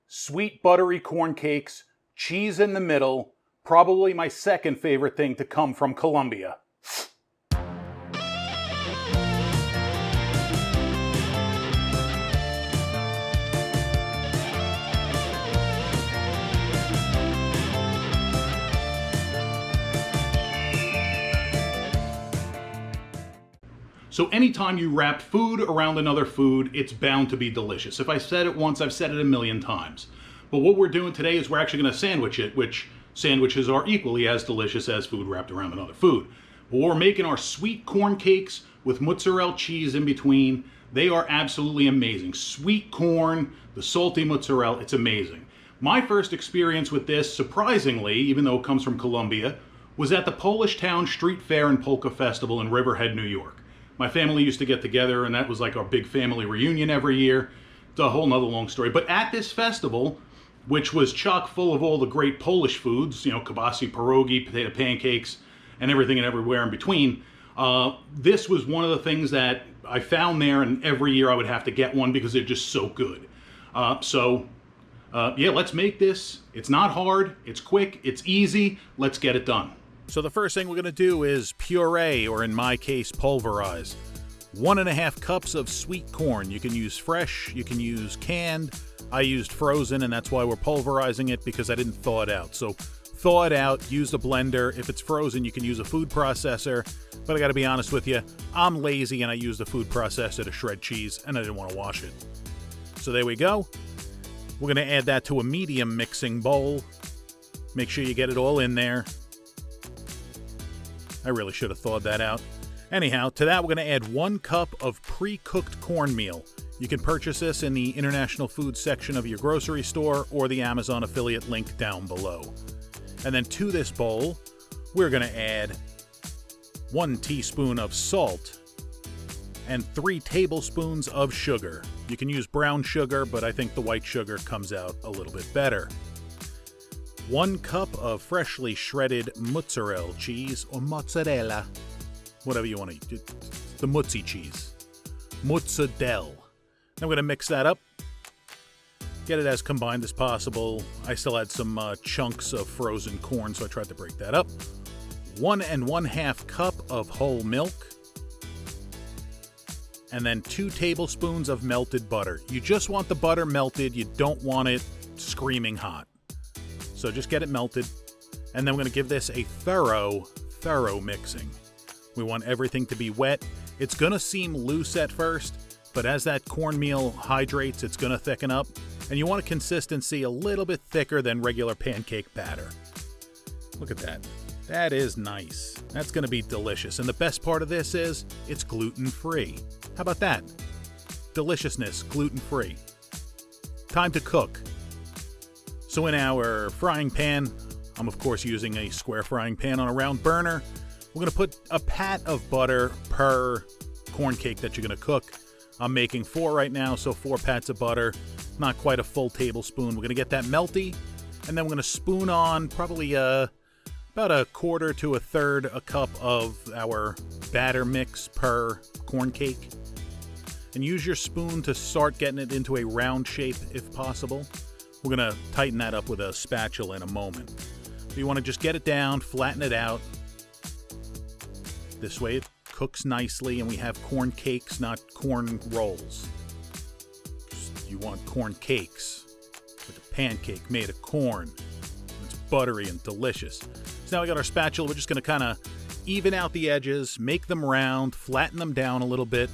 Sweet buttery corn cakes, cheese in the middle, probably my second favorite thing to come from Colombia. So anytime you wrap food around another food, it's bound to be delicious. If I said it once, I've said it a million times. But what we're doing today is we're actually going to sandwich it, which sandwiches are equally as delicious as food wrapped around another food. But we're making our sweet corn cakes with mozzarella cheese in between. They are absolutely amazing. Sweet corn, the salty mozzarella, it's amazing. My first experience with this, surprisingly, even though it comes from Colombia, was at the Polish Town Street Fair and Polka Festival in Riverhead, New York. My family used to get together, and that was like our big family reunion every year. It's a whole nother long story. But at this festival, which was chock full of all the great Polish foods, you know, kibasi, pierogi, potato pancakes, and everything and everywhere in between, this was one of the things that I found there, and every year I would have to get one because they're just so good. Yeah, let's make this. It's not hard, it's quick, it's easy. Let's get it done. So the first thing we're going to do is puree, or in my case, pulverize. 1.5 cups of sweet corn. You can use fresh, you can use canned. I used frozen, and that's why we're pulverizing it, because I didn't thaw it out. So thaw it out, use a blender. If it's frozen, you can use a food processor. But I got to be honest with you, I'm lazy, and I used the food processor to shred cheese, and I didn't want to wash it. So there we go. We're going to add that to a medium mixing bowl. Make sure you get it all in there. I really should have thawed that out. Anyhow, to that we're going to add 1 cup of pre-cooked cornmeal. You can purchase this in the international food section of your grocery store or the Amazon affiliate link down below. And then to this bowl, we're going to add 1 teaspoon of salt and 3 tablespoons of sugar. You can use brown sugar, but I think the white sugar comes out a little bit better. 1 cup of freshly shredded mozzarella cheese, or mozzarella, whatever you want to eat, the mozzi cheese, mozzarella. I'm going to mix that up, get it as combined as possible. I still had some chunks of frozen corn, so I tried to break that up. 1 1/2 cup of whole milk, and then 2 tablespoons of melted butter. You just want the butter melted, you don't want it screaming hot. So just get it melted, and then we're going to give this a thorough mixing. We want everything to be wet. It's going to seem loose at first, but as that cornmeal hydrates, it's going to thicken up, and you want a consistency a little bit thicker than regular pancake batter. Look at that. That is nice. That's going to be delicious, and the best part of this is it's gluten-free. How about that? Deliciousness, gluten-free. Time to cook. So in our frying pan, I'm of course using a square frying pan on a round burner. We're going to put a pat of butter per corn cake that you're going to cook. I'm making 4 right now, so 4 pats of butter, not quite a full tablespoon. We're going to get that melty, and then we're going to spoon on probably about 1/4 to 1/3 a cup of our batter mix per corn cake. And use your spoon to start getting it into a round shape if possible. We're going to tighten that up with a spatula in a moment. So you want to just get it down, flatten it out. This way it cooks nicely, and we have corn cakes, not corn rolls. You want corn cakes, like a pancake made of corn. It's buttery and delicious. So now we got our spatula. We're just going to kind of even out the edges, make them round, flatten them down a little bit.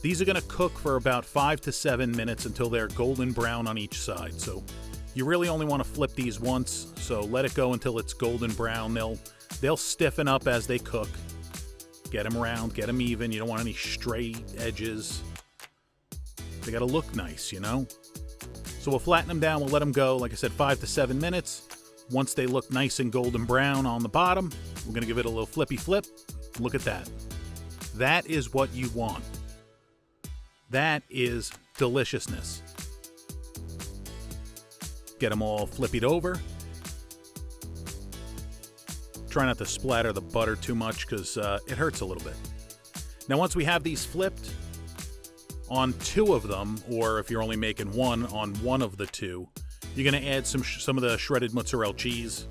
These are going to cook for about 5 to 7 minutes until they're golden brown on each side. So you really only want to flip these once, so let it go until it's golden brown. They'll stiffen up as they cook. Get them round, get them even. You don't want any stray edges. They got to look nice, you know? So we'll flatten them down, we'll let them go, like I said, 5 to 7 minutes. Once they look nice and golden brown on the bottom, we're going to give it a little flippy flip. Look at that. That is what you want. That is deliciousness. Get them all flippied over. Try not to splatter the butter too much because it hurts a little bit. Now once we have these flipped, on 2 of them, or if you're only making one, on 1 of the 2, you're going to add some of the shredded mozzarella cheese,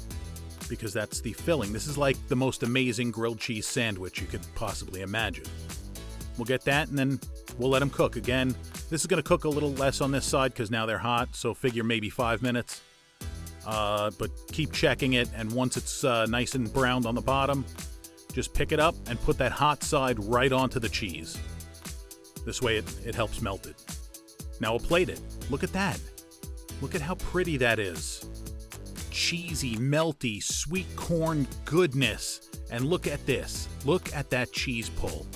because that's the filling. This is like the most amazing grilled cheese sandwich you could possibly imagine. We'll get that, and then we'll let them cook. Again, this is going to cook a little less on this side because now they're hot, so figure maybe 5 minutes. But keep checking it, and once it's nice and browned on the bottom, just pick it up and put that hot side right onto the cheese. This way it helps melt it. Now we'll plate it. Look at that. Look at how pretty that is. Cheesy, melty, sweet corn goodness. And look at this. Look at that cheese pull.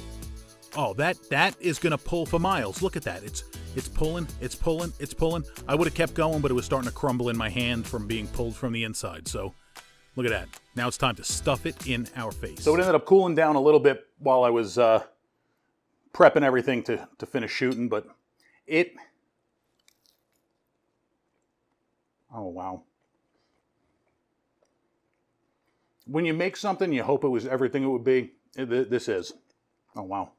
Oh, that is going to pull for miles. Look at that. It's pulling, it's pulling, it's pulling. I would have kept going, but it was starting to crumble in my hand from being pulled from the inside. So look at that. Now it's time to stuff it in our face. So it ended up cooling down a little bit while I was prepping everything to finish shooting, but oh wow. When you make something, you hope it was everything it would be. This is. Oh wow.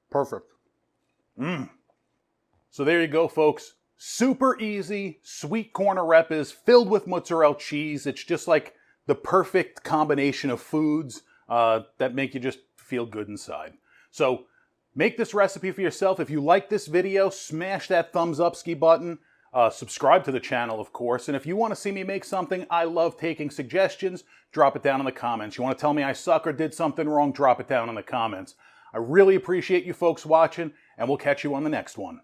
Perfect. So there you go, folks. Super easy, sweet corn arepas filled with mozzarella cheese. It's just like the perfect combination of foods that make you just feel good inside. So make this recipe for yourself. If you like this video, smash that thumbs up ski button. Subscribe to the channel, of course. And if you want to see me make something, I love taking suggestions. Drop it down in the comments. You want to tell me I suck or did something wrong, drop it down in the comments. I really appreciate you folks watching, and we'll catch you on the next one.